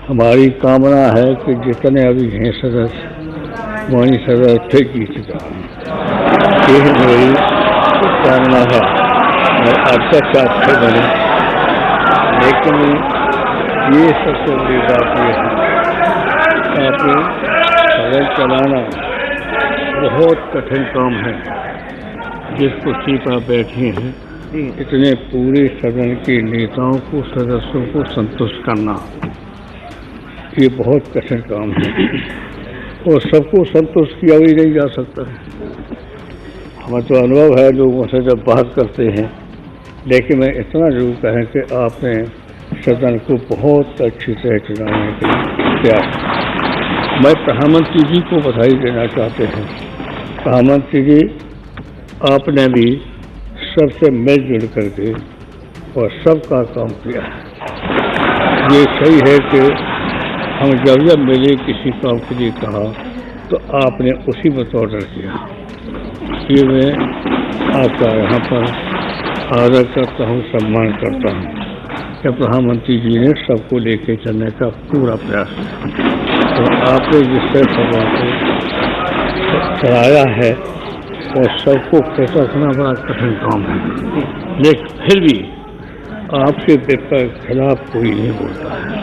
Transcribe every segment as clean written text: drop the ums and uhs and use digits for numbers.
हमारी कामना है कि जितने अभी हैं सदस्य वही सदस्य फिर जीत जाएं। यही मेरी कामना है और अध्यक्ष अच्छे बने। लेकिन ये सबसे बड़ी बात यह है कि सदन चलाना बहुत कठिन काम है। जिस कुर्सी पर बैठे हैं इतने पूरे सदन के नेताओं को, सदस्यों को संतुष्ट करना ये बहुत कठिन काम है और सबको संतुष्ट किया भी नहीं जा सकता। हमें तो अनुभव है लोगों से जब बात करते हैं, लेकिन मैं इतना जरूर कहें कि आपने सदन को बहुत अच्छी तरह चलाने के लिए प्रयास। मैं प्रधानमंत्री जी को बधाई देना चाहते हैं। प्रधानमंत्री जी, आपने भी सबसे मिलजुल करके और सबका काम किया है। ये सही है कि हम जब मिले किसी काम के लिए कहा तो आपने उसी में ऑर्डर किया। ये मैं आपका यहाँ पर आदर करता हूँ, सम्मान करता हूँ कि प्रधानमंत्री जी ने सबको लेके चलने का पूरा प्रयास किया। तो आपने जिस तरह सभा को चलाया है और सबको खुश रखना बड़ा कठिन काम है, लेकिन फिर भी आपके खिलाफ कोई नहीं बोलता है,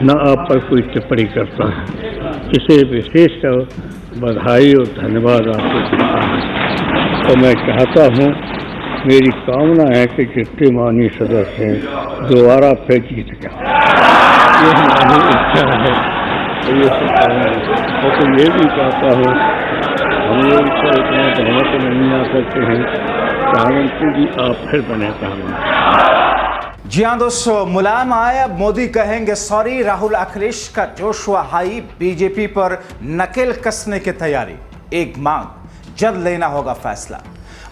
न आप पर कोई टिप्पणी करता है। इसे विशेष बधाई और धन्यवाद आपको देता हूँ। तो मैं चाहता हूँ, मेरी कामना है कि जितने माननीय सदस्य हैं दोबारा फिर जीत जाए। ये हमारी इच्छा है और ये और तो ये भी चाहता हूँ, हम लोग तो इतना बहुमत नहीं आ सकते हैं, प्रधानमंत्री जी आप फिर बने प्रधानमंत्री। जी हाँ दोस्तों, मुलायम आए अब मोदी कहेंगे सॉरी। राहुल अखिलेश का जोश हुआ हाई, बीजेपी पर नकेल कसने की तैयारी। एक मांग, जल्द लेना होगा फैसला।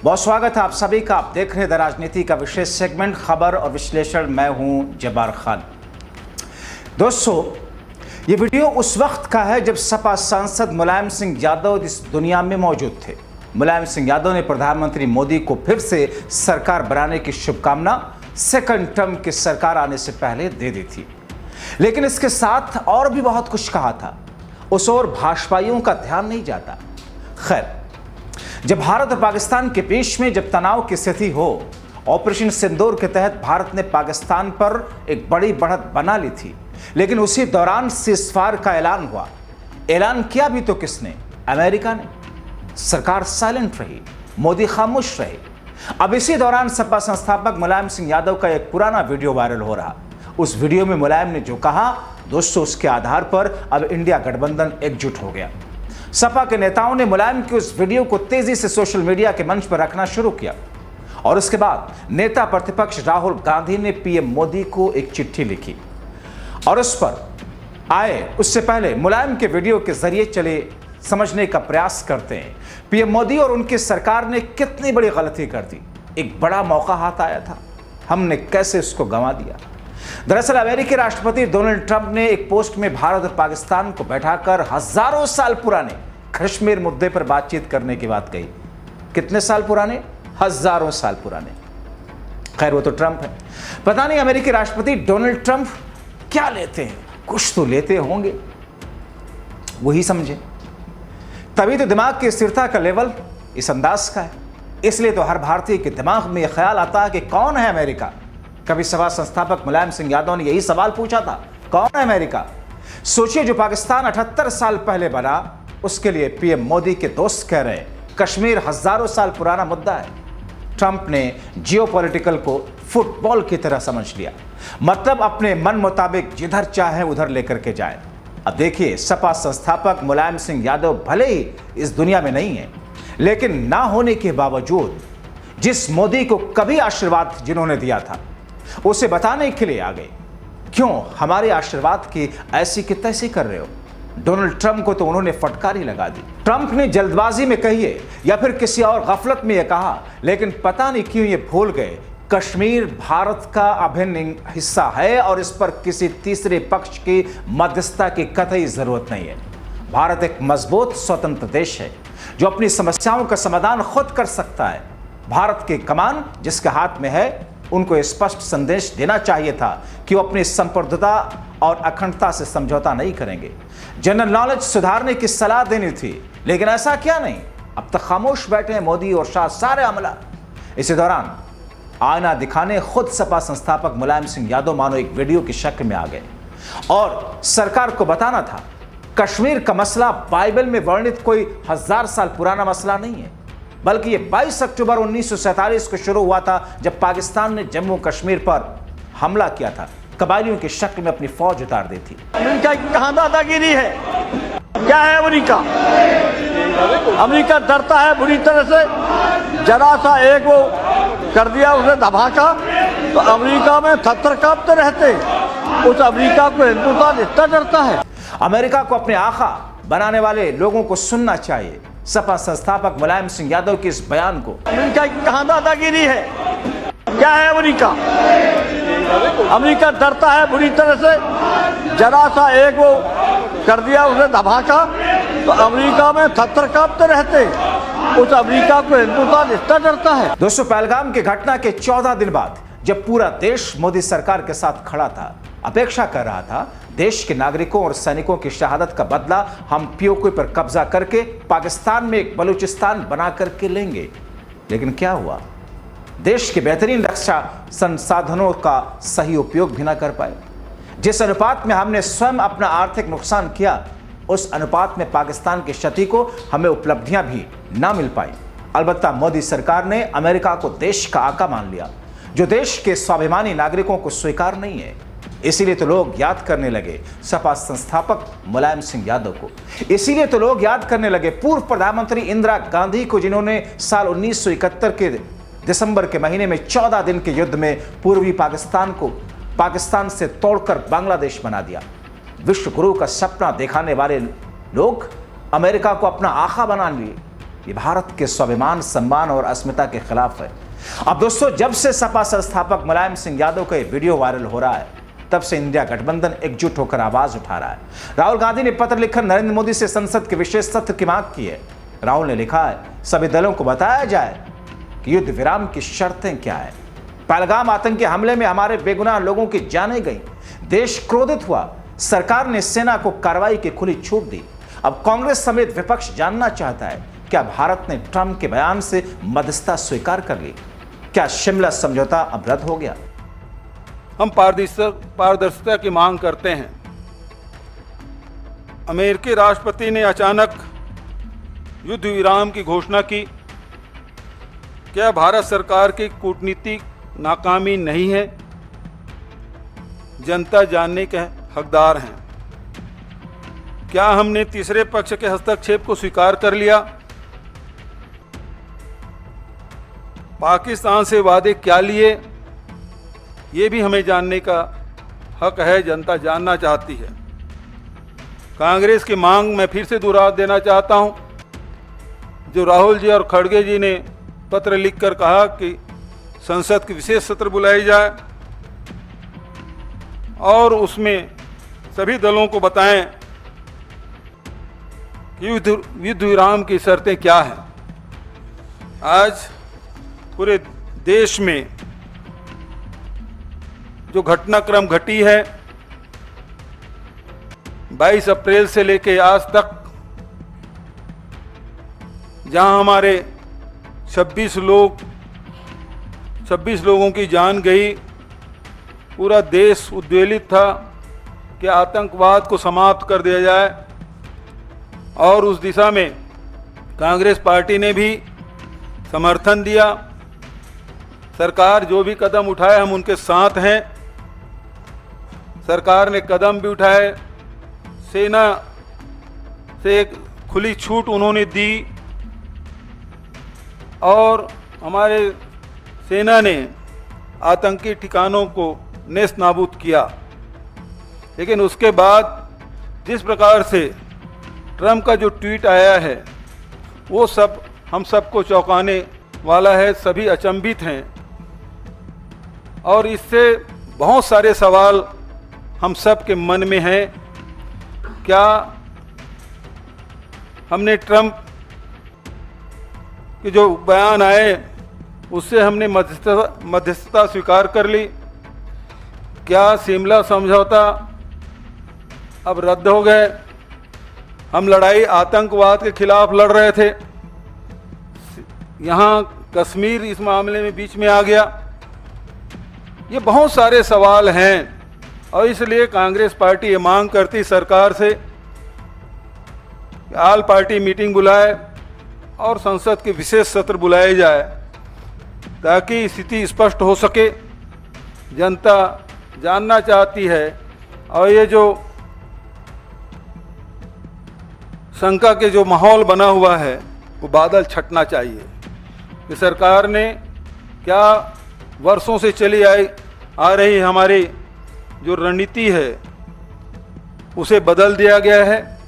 बहुत स्वागत है आप सभी का। आप देख रहे हैं द राजनीति का विशेष सेगमेंट खबर और विश्लेषण। मैं हूं जब्बार खान। दोस्तों, ये वीडियो उस वक्त का है जब सपा सांसद मुलायम सिंह यादव इस दुनिया में मौजूद थे। मुलायम सिंह यादव ने प्रधानमंत्री मोदी को फिर से सरकार बनाने की शुभकामना सेकंड टर्म की सरकार आने से पहले दे दी थी, लेकिन इसके साथ और भी बहुत कुछ कहा था। उस ओर भाजपाइयों का ध्यान नहीं जाता। खैर, जब भारत और पाकिस्तान के बीच में जब तनाव की स्थिति हो, ऑपरेशन सिंदूर के तहत भारत ने पाकिस्तान पर एक बड़ी बढ़त बना ली थी, लेकिन उसी दौरान सीज़फायर का ऐलान हुआ। ऐलान किया भी तो किसने? अमेरिका ने। सरकार साइलेंट रही, मोदी खामोश रहे। अब इसी दौरान सपा संस्थापक मुलायम सिंह यादव का एक पुराना वीडियो वायरल हो रहा। उस वीडियो में मुलायम ने जो कहा, दोस्तों, उसके आधार पर अब इंडिया गठबंधन एकजुट हो गया। सपा के नेताओं ने मुलायम के उस वीडियो को तेजी से सोशल मीडिया के मंच पर रखना शुरू किया और उसके बाद नेता प्रतिपक्ष राहुल गांधी ने पीएम मोदी को एक चिट्ठी लिखी और उस पर आए उससे पहले मुलायम के वीडियो के जरिए चले समझने का प्रयास करते हैं पीएम मोदी और उनकी सरकार ने कितनी बड़ी गलती कर दी। एक बड़ा मौका हाथ आया था, हमने कैसे उसको गंवा दिया। दरअसल अमेरिकी राष्ट्रपति डोनाल्ड ट्रंप ने एक पोस्ट में भारत और पाकिस्तान को बैठाकर हजारों साल पुराने कश्मीर मुद्दे पर बातचीत करने की बात कही। कितने साल पुराने? हजारों साल पुराने। खैर, वो तो ट्रंप है। पता नहीं अमेरिकी राष्ट्रपति डोनाल्ड ट्रंप क्या लेते हैं, कुछ तो लेते होंगे, वही समझे। तभी तो दिमाग की स्थिरता का लेवल इस अंदाज का है। इसलिए तो हर भारतीय के दिमाग में यह ख्याल आता है कि कौन है अमेरिका। कभी सपा संस्थापक मुलायम सिंह यादव ने यही सवाल पूछा था, कौन है अमेरिका? सोचिए, जो पाकिस्तान 78 साल पहले बना, उसके लिए पीएम मोदी के दोस्त कह रहे हैं कश्मीर हजारों साल पुराना मुद्दा है। ट्रंप ने जियोपॉलिटिकल को फुटबॉल की तरह समझ लिया, मतलब अपने मन मुताबिक जिधर चाहे उधर लेकर के जाए। अब देखिए, सपा संस्थापक मुलायम सिंह यादव भले ही इस दुनिया में नहीं है, लेकिन ना होने के बावजूद जिस मोदी को कभी आशीर्वाद जिन्होंने दिया था, उसे बताने के लिए आ गए, क्यों हमारे आशीर्वाद की ऐसी की तैसी कर रहे हो। डोनाल्ड ट्रंप को तो उन्होंने फटकार ही लगा दी। ट्रंप ने जल्दबाजी में कहिए या फिर किसी और गफलत में यह कहा, लेकिन पता नहीं क्यों ये भूल गए कश्मीर भारत का अभिन्न हिस्सा है और इस पर किसी तीसरे पक्ष की मध्यस्थता की कतई जरूरत नहीं है। भारत एक मजबूत स्वतंत्र देश है जो अपनी समस्याओं का समाधान खुद कर सकता है। भारत की कमान जिसके हाथ में है उनको स्पष्ट संदेश देना चाहिए था कि वो अपनी संप्रभुता और अखंडता से समझौता नहीं करेंगे। जनरल नॉलेज सुधारने की सलाह देनी थी, लेकिन ऐसा क्या नहीं। अब तक खामोश बैठे हैं मोदी और शाह सारे अमला। इसी दौरान आईना दिखाने खुद सपा संस्थापक मुलायम सिंह यादव मानो एक वीडियो की शक्ल में आ गए और सरकार को बताना था कश्मीर का मसला बाइबल में वर्णित कोई 1000 साल पुराना मसला नहीं है, बल्कि ये 22 अक्टूबर 1947 को शुरू हुआ था, जब पाकिस्तान ने जम्मू कश्मीर पर हमला किया था, कबायलियों की शक्ल में अपनी फौज उतार दी थी। अमेरिका की कहां दादागिरी है? क्या है अमेरिका? अमेरिका डरता है बुरी तरह से। जरा सा एक वो कर दिया उसने धमाका तो अमेरिका में थर कांपते रहते। उस अमेरिका को हिंदुस्तान इतना डरता है। अमेरिका को अपने आका बनाने वाले लोगों को सुनना चाहिए सपा संस्थापक मुलायम सिंह यादव के इस बयान को। अमेरिका की कहां दादागिरी है? क्या है अमेरिका? अमेरिका डरता है बुरी तरह से। जरा सा एक वो कर दिया उसने धमाका तो अमेरिका में थर कांपते रहते। उस अमेरिका को हिंदुस्तान इतना डरता है। दोस्तों, पहलगाम की घटना के 14 दिन बाद जब पूरा देश मोदी सरकार के साथ खड़ा था, अपेक्षा कर रहा था देश के नागरिकों और सैनिकों की शहादत का बदला हम पीओके पर कब्जा करके पाकिस्तान में एक बलूचिस्तान बना करके लेंगे। लेकिन क्या हुआ? देश के बेहतरीन रक्षा संसाधनों का सही उपयोग भी ना कर पाए। जिस अनुपात में हमने स्वयं अपना आर्थिक नुकसान किया, उस अनुपात में पाकिस्तान की क्षति को हमें उपलब्धियां भी ना मिल पाई। अलबत्ता मोदी सरकार ने अमेरिका को देश का आका मान लिया, जो देश के स्वाभिमानी नागरिकों को स्वीकार नहीं है। इसीलिए तो लोग याद करने लगे सपा संस्थापक मुलायम सिंह यादव को। इसीलिए तो लोग याद करने लगे पूर्व प्रधानमंत्री इंदिरा गांधी को, जिन्होंने साल 1971 के दिसंबर के महीने में 14 दिन के युद्ध में पूर्वी पाकिस्तान को पाकिस्तान से तोड़कर बांग्लादेश बना दिया। विश्व गुरु का सपना दिखाने वाले लोग अमेरिका को अपना आका बना लिए। ये भारत के स्वाभिमान, सम्मान और अस्मिता के खिलाफ है। अब दोस्तों, जब से सपा संस्थापक मुलायम सिंह यादव का वीडियो वायरल हो रहा है, तब से इंडिया गठबंधन एकजुट होकर आवाज उठा रहा है। राहुल गांधी ने पत्र लिखकर नरेंद्र मोदी से संसद के विशेष सत्र की मांग की है। राहुल ने लिखा है, सभी दलों को बताया जाए कि युद्ध विराम की शर्तें क्या है। पहलगाम आतंकी हमले में हमारे बेगुनाह लोगों की जानें गई, देश क्रोधित हुआ, सरकार ने सेना को कार्रवाई की खुली छूट दी। अब कांग्रेस समेत विपक्ष जानना चाहता है, क्या भारत ने ट्रंप के बयान से मध्यस्थता स्वीकार कर ली? क्या शिमला समझौता अब रद्द हो गया? हम पारदर्शिता की मांग करते हैं। अमेरिकी राष्ट्रपति ने अचानक युद्ध विराम की घोषणा की। क्या भारत सरकार की कूटनीतिक नाकामी नहीं है? जनता जानने के हकदार हैं। क्या हमने तीसरे पक्ष के हस्तक्षेप को स्वीकार कर लिया? पाकिस्तान से वादे क्या लिए, ये भी हमें जानने का हक है। जनता जानना चाहती है। कांग्रेस की मांग मैं फिर से दोहरा देना चाहता हूं, जो राहुल जी और खड़गे जी ने पत्र लिखकर कहा कि संसद की विशेष सत्र बुलाई जाए और उसमें सभी दलों को बताएं कि युद्ध विराम की शर्तें क्या हैं। आज पूरे देश में जो घटनाक्रम घटी है, 22 अप्रैल से लेकर आज तक, जहां हमारे 26 लोगों की जान गई, पूरा देश उद्वेलित था कि आतंकवाद को समाप्त कर दिया जाए। और उस दिशा में कांग्रेस पार्टी ने भी समर्थन दिया। सरकार जो भी कदम उठाए, हम उनके साथ हैं। सरकार ने कदम भी उठाए, सेना से एक खुली छूट उन्होंने दी और हमारे सेना ने आतंकी ठिकानों को नेस्त नाबूद किया। लेकिन उसके बाद जिस प्रकार से ट्रंप का जो ट्वीट आया है, वो सब हम सबको चौंकाने वाला है। सभी अचंभित हैं और इससे बहुत सारे सवाल हम सब के मन में हैं। क्या हमने ट्रंप के जो बयान आए उससे हमने मध्यस्थता स्वीकार कर ली। क्या शिमला समझौता अब रद्द हो गए? हम लड़ाई आतंकवाद के खिलाफ लड़ रहे थे, यहाँ कश्मीर इस मामले में बीच में आ गया। ये बहुत सारे सवाल हैं और इसलिए कांग्रेस पार्टी ये मांग करती सरकार से कि ऑल पार्टी मीटिंग बुलाए और संसद के विशेष सत्र बुलाए जाए ताकि स्थिति स्पष्ट हो सके। जनता जानना चाहती है और ये जो शंका के जो माहौल बना हुआ है वो बादल छटना चाहिए कि सरकार ने क्या वर्षों से चली आ रही हमारी जो रणनीति है उसे बदल दिया गया है,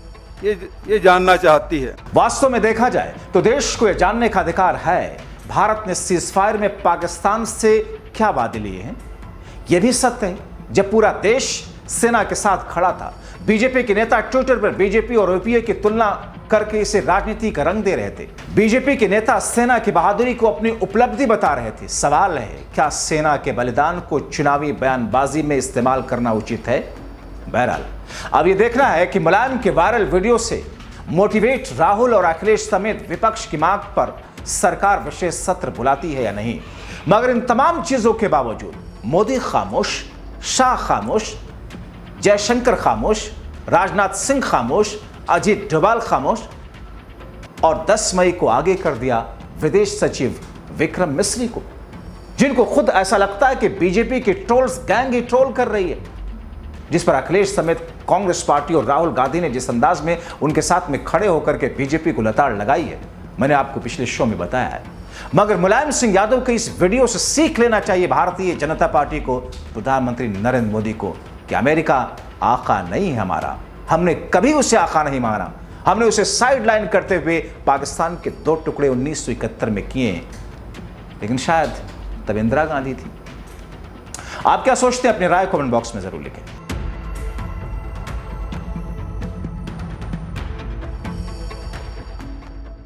ये जानना चाहती है। वास्तव में देखा जाए तो देश को यह जानने का अधिकार है भारत ने सीजफायर में पाकिस्तान से क्या वादे लिए हैं। यह भी सत्य है जब पूरा देश सेना के साथ खड़ा था, बीजेपी के नेता ट्विटर पर बीजेपी और यूपीए की तुलना करके इसे राजनीति का रंग दे रहे थे। बीजेपी के नेता सेना की बहादुरी को अपनी उपलब्धि बता रहे थे। सवाल है क्या सेना के बलिदान को चुनावी बयानबाजी में इस्तेमाल करना उचित है? बहरहाल अब यह देखना है कि मुलायम के वायरल वीडियो से मोटिवेट राहुल और अखिलेश समेत विपक्ष की मांग पर सरकार विशेष सत्र बुलाती है या नहीं। मगर इन तमाम चीजों के बावजूद मोदी खामोश, शाह खामोश, जयशंकर खामोश, राजनाथ सिंह खामोश, अजीत डोभाल खामोश और 10 मई को आगे कर दिया विदेश सचिव विक्रम मिस्री को, जिनको खुद ऐसा लगता है कि बीजेपी की ट्रोल्स गैंग ही ट्रोल कर रही है, जिस पर अखिलेश समेत कांग्रेस पार्टी और राहुल गांधी ने जिस अंदाज में उनके साथ में खड़े होकर के बीजेपी को लताड़ लगाई है, मैंने आपको पिछले शो में बताया है। मगर मुलायम सिंह यादव के इस वीडियो से सीख लेना चाहिए भारतीय जनता पार्टी को, प्रधानमंत्री नरेंद्र मोदी को, कि अमेरिका आका नहीं है हमारा। हमने कभी उसे आका नहीं माना। हमने उसे साइडलाइन करते हुए पाकिस्तान के 2 टुकड़े 1971 में किए, लेकिन शायद तब इंदिरा गांधी थी। आप क्या सोचते हैं? अपनी राय कमेंट बॉक्स में जरूर लिखें।